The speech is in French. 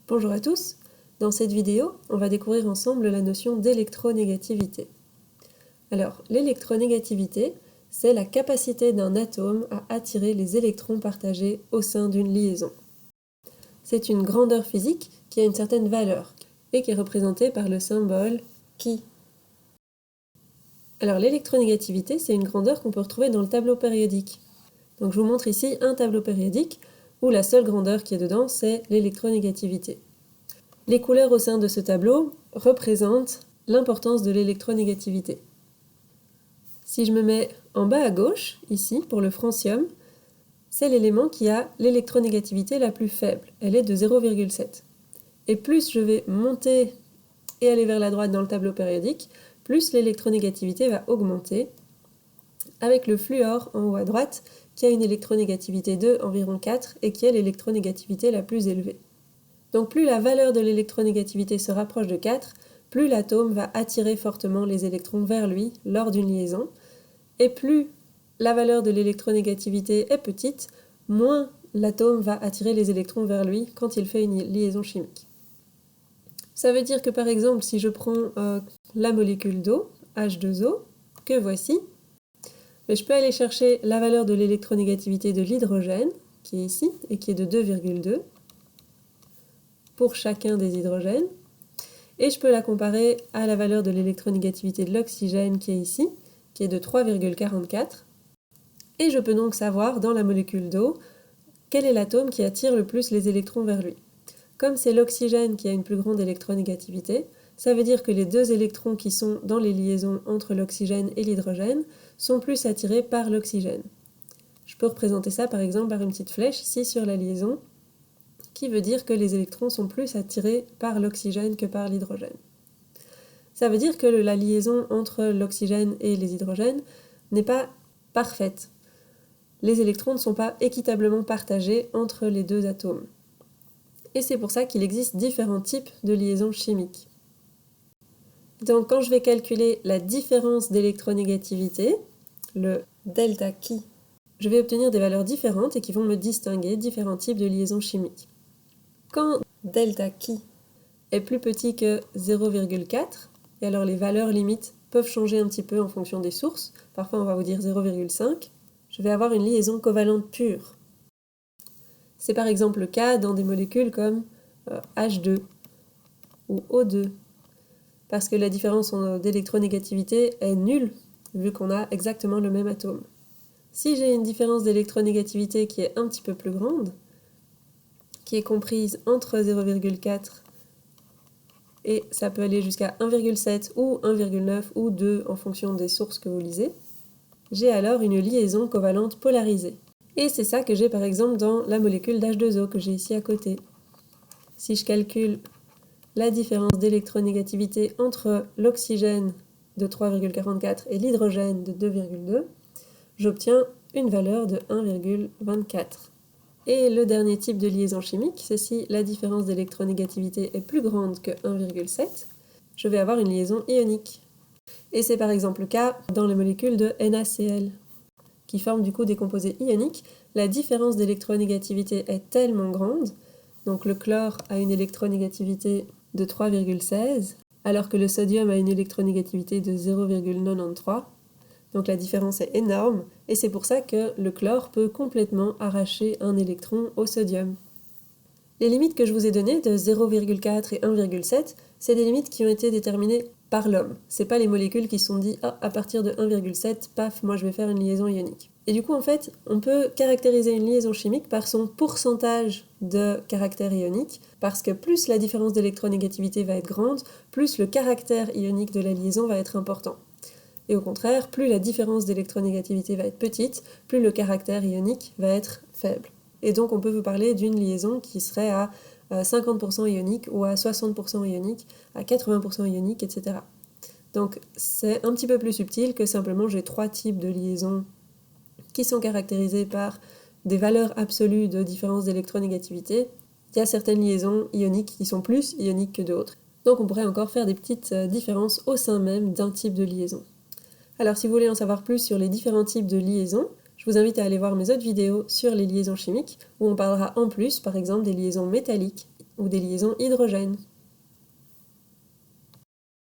Bonjour à tous, dans cette vidéo, on va découvrir ensemble la notion d'électronégativité. Alors, l'électronégativité, c'est la capacité d'un atome à attirer les électrons partagés au sein d'une liaison. C'est une grandeur physique qui a une certaine valeur et qui est représentée par le symbole Ki. Alors, l'électronégativité, c'est une grandeur qu'on peut retrouver dans le tableau périodique. Donc, je vous montre ici un tableau périodique où la seule grandeur qui est dedans, c'est l'électronégativité. Les couleurs au sein de ce tableau représentent l'importance de l'électronégativité. Si je me mets en bas à gauche, ici, pour le francium, c'est l'élément qui a l'électronégativité la plus faible. Elle est de 0,7. Et plus je vais monter et aller vers la droite dans le tableau périodique, plus l'électronégativité va augmenter, avec le fluor en haut à droite, qui a une électronégativité de environ 4 et qui est l'électronégativité la plus élevée. Donc plus la valeur de l'électronégativité se rapproche de 4, plus l'atome va attirer fortement les électrons vers lui lors d'une liaison, et plus la valeur de l'électronégativité est petite, moins l'atome va attirer les électrons vers lui quand il fait une liaison chimique. Ça veut dire que par exemple, si je prends la molécule d'eau, H2O, que voici, mais je peux aller chercher la valeur de l'électronégativité de l'hydrogène, qui est ici, et qui est de 2,2, pour chacun des hydrogènes, et je peux la comparer à la valeur de l'électronégativité de l'oxygène qui est ici, qui est de 3,44, et je peux donc savoir dans la molécule d'eau quel est l'atome qui attire le plus les électrons vers lui. Comme c'est l'oxygène qui a une plus grande électronégativité, ça veut dire que les deux électrons qui sont dans les liaisons entre l'oxygène et l'hydrogène sont plus attirés par l'oxygène. Je peux représenter ça par exemple par une petite flèche ici sur la liaison, qui veut dire que les électrons sont plus attirés par l'oxygène que par l'hydrogène. Ça veut dire que la liaison entre l'oxygène et les hydrogènes n'est pas parfaite. Les électrons ne sont pas équitablement partagés entre les deux atomes. Et c'est pour ça qu'il existe différents types de liaisons chimiques. Donc quand je vais calculer la différence d'électronégativité, le delta Ki, je vais obtenir des valeurs différentes et qui vont me distinguer différents types de liaisons chimiques. Quand delta Ki est plus petit que 0,4, et alors les valeurs limites peuvent changer un petit peu en fonction des sources, parfois on va vous dire 0,5, je vais avoir une liaison covalente pure. C'est par exemple le cas dans des molécules comme H2 ou O2, parce que la différence d'électronégativité est nulle, vu qu'on a exactement le même atome. Si j'ai une différence d'électronégativité qui est un petit peu plus grande, qui est comprise entre 0,4 et ça peut aller jusqu'à 1,7 ou 1,9 ou 2 en fonction des sources que vous lisez, j'ai alors une liaison covalente polarisée. Et c'est ça que j'ai par exemple dans la molécule d'H2O que j'ai ici à côté. Si je calcule la différence d'électronégativité entre l'oxygène de 3,44 et l'hydrogène de 2,2, j'obtiens une valeur de 1,24. Et le dernier type de liaison chimique, c'est si la différence d'électronégativité est plus grande que 1,7, je vais avoir une liaison ionique. Et c'est par exemple le cas dans les molécules de NaCl, qui forment du coup des composés ioniques. La différence d'électronégativité est tellement grande, donc le chlore a une électronégativité de 3,16, alors que le sodium a une électronégativité de 0,93. Donc la différence est énorme, et c'est pour ça que le chlore peut complètement arracher un électron au sodium. Les limites que je vous ai données de 0,4 et 1,7, c'est des limites qui ont été déterminées par l'homme. C'est pas les molécules qui se sont dit à partir de 1,7, paf, moi je vais faire une liaison ionique. Et du coup, en fait, on peut caractériser une liaison chimique par son pourcentage de caractère ionique, parce que plus la différence d'électronégativité va être grande, plus le caractère ionique de la liaison va être important. Et au contraire, plus la différence d'électronégativité va être petite, plus le caractère ionique va être faible. Et donc on peut vous parler d'une liaison qui serait à 50% ionique ou à 60% ionique, à 80% ionique, etc. Donc c'est un petit peu plus subtil que simplement j'ai trois types de liaisons qui sont caractérisées par des valeurs absolues de différence d'électronégativité. Il y a certaines liaisons ioniques qui sont plus ioniques que d'autres. Donc on pourrait encore faire des petites différences au sein même d'un type de liaison. Alors si vous voulez en savoir plus sur les différents types de liaisons, je vous invite à aller voir mes autres vidéos sur les liaisons chimiques, où on parlera en plus, par exemple, des liaisons métalliques ou des liaisons hydrogène.